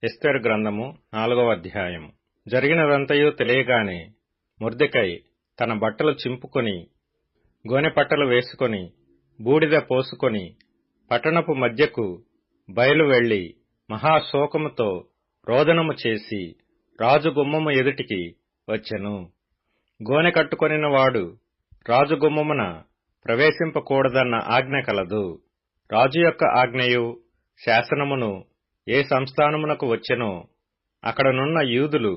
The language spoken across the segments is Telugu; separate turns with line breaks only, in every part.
ఎస్తేరు గ్రంథము 4వ అధ్యాయము. జరిగినదంతయు తెలియగానే మొర్దెకై తన బట్టలు చింపుకొని గోనెపట్టలు వేసుకొని బూడిద పోసుకొని పట్టణపు మధ్యకు బయలు వెళ్లి మహాశోకముతో రోదనము చేసి రాజు గుమ్మము ఎదుటికి వచ్చెను. గోనె కట్టుకొనిన వాడు రాజు గుమ్మమున ప్రవేశింపకూడదన్న ఆజ్ఞ కలదు. రాజు యొక్క ఆజ్ఞయు శాసనమును ఏ సంస్థానమునకు వచ్చెనో అక్కడనున్న యూదులు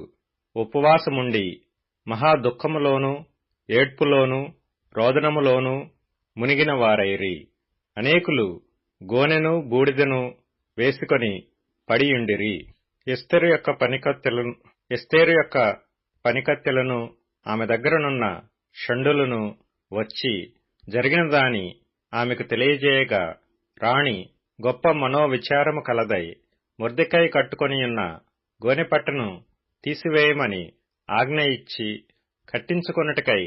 ఉపవాసముండి మహా దుఃఖములోను ఏడ్పులోను రోదనములోను మునిగిన వారైరి. అనేకులు గోనెను బూడిదను వేసుకొని పడియుండిరి. ఎస్తేరు యొక్క పనికత్తెలను ఆమె దగ్గరనున్న షండులను వచ్చి జరిగిన దాని ఆమెకు తెలియజేయగా, రాణి గొప్ప మనోవిచారము కలదై మొర్దెకై కట్టుకొనియున్న గోనెపట్టను తీసివేయమని ఆజ్ఞ ఇచ్చి కట్టించుకొనుటకై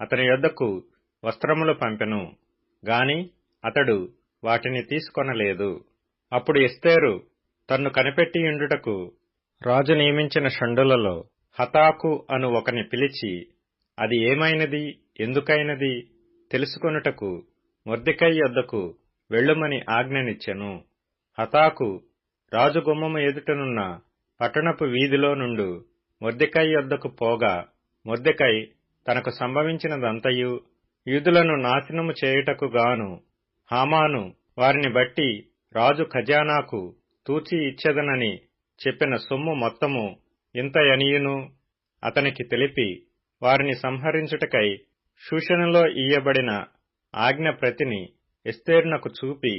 అతని యొద్దకు వస్త్రములు పంపెను గాని అతడు వాటిని తీసుకొనలేదు. అప్పుడు ఎస్తేరు తన్ను కనిపెట్టియుండుటకు రాజు నియమించిన షండులలో హతాకు అను ఒకని పిలిచి, అది ఏమైనది, ఎందుకైనది తెలుసుకొనుటకు మొర్దెకై యొద్దకు వెళ్ళుమని ఆజ్ఞనిచ్చెను. హతాకు రాజు గుమ్మము ఎదుటనున్న పట్టణపు వీధిలో నుండు మొర్దెకై యొద్దకు పోగా, మొర్దెకై తనకు సంభవించినదంతయు యూదులను నాశనము చేయుటకు గాను హామాను వారిని బట్టి రాజు ఖజానాకు తూచి ఇచ్చెదనని చెప్పిన సొమ్ము మొత్తము ఇంతయనియును అతనికి తెలిపి, వారిని సంహరించుటకై షూషనులో ఇయ్యబడిన ఆజ్ఞ ప్రతిని ఎస్తేరునకు చూపి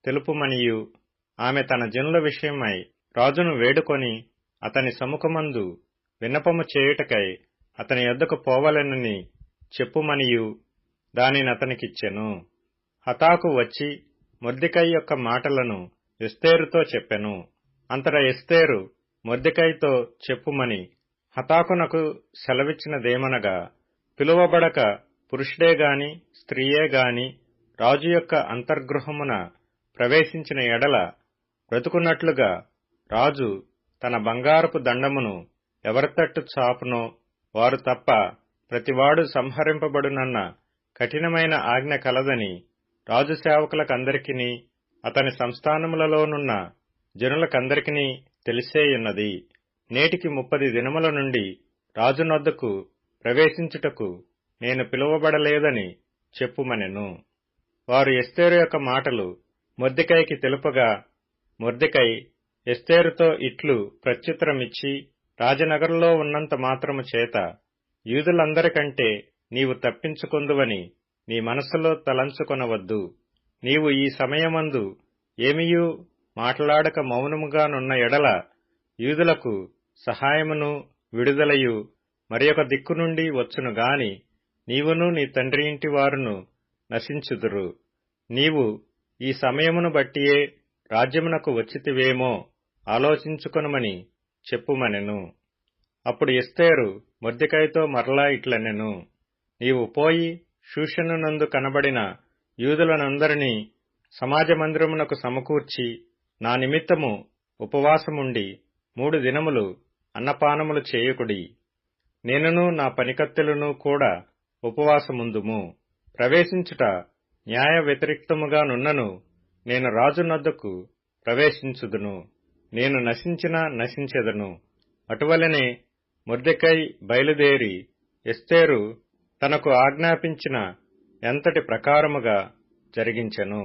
తెలుపుమనియు, ఆమె తన జనుల విషయమై రాజును వేడుకొని అతని సముఖమందు విన్నపము చేయుటకై అతని యొద్దకు పోవలెనని చెప్పుమనియు దానినతనికిచ్చెను. హతాకు వచ్చి మొర్దెకై యొక్క మాటలను ఎస్తేరుతో చెప్పెను. అంతటా ఎస్తేరు మొర్దెకైతో చెప్పుమని హతాకునకు సెలవిచ్చినదేమనగా, పిలువబడక పురుషుడే గాని స్త్రీయే గాని రాజు యొక్క అంతర్గృహమున ప్రవేశించిన ఎడల బ్రతుకున్నట్లుగా రాజు తన బంగారపు దండమును ఎవరితట్టు చాపునో వారు తప్ప ప్రతివాడు సంహరింపబడునన్న కఠినమైన ఆజ్ఞ కలదని రాజు సేవకులకందరికిని అతని సంస్థానములలోనున్న జనులకందరికిని తెలిసేయున్నది. నేటికి 30 దినముల నుండి రాజునొద్దకు ప్రవేశించుటకు నేను పిలువబడలేదని చెప్పుమనెను. వారు ఎస్తేరు యొక్క మాటలు మొర్దెకైకి తెలుపగా, మొర్దెకై ఎస్తేరుతో ఇట్లు ప్రత్యుత్తరమిచ్చి, రాజనగరులో ఉన్నంత మాత్రము చేత యూదులందరికంటే నీవు తప్పించుకొందువని నీ మనస్సులో తలంచుకొనవద్దు. నీవు ఈ సమయమందు ఏమియూ మాట్లాడక మౌనముగానున్న ఎడల యూదులకు సహాయమును విడుదలయు మరియొక దిక్కు నుండి వచ్చును గాని నీవును నీ తండ్రి ఇంటి వారును నశించుదురు. నీవు ఈ సమయమును బట్టియే రాజ్యమునకు వచ్చితివేమో ఆలోచించుకొనుమని చెప్పుమనెను. అప్పుడు ఎస్తేరు మొర్దెకైతో మరలా ఇట్లనెను, నీవు పోయి షూషనునందు కనబడిన యూదులనందరినీ సమాజ మందిరమునకు సమకూర్చి నా నిమిత్తము ఉపవాసముండి 3 దినములు అన్నపానములు చేయకుడి. నేనును నా పనికత్తెలను కూడా ఉపవాసముందుము. ప్రవేశించుట న్యాయ వ్యతిరిక్తముగా నున్నను నేను రాజునొద్దకు ప్రవేశించుదును. నేను నశించినా నశించెదను. అటువలనే మొర్దెకై బయలుదేరి ఎస్తేరు తనకు ఆజ్ఞాపించిన ఎంతటి ప్రకారముగా జరిగించెను.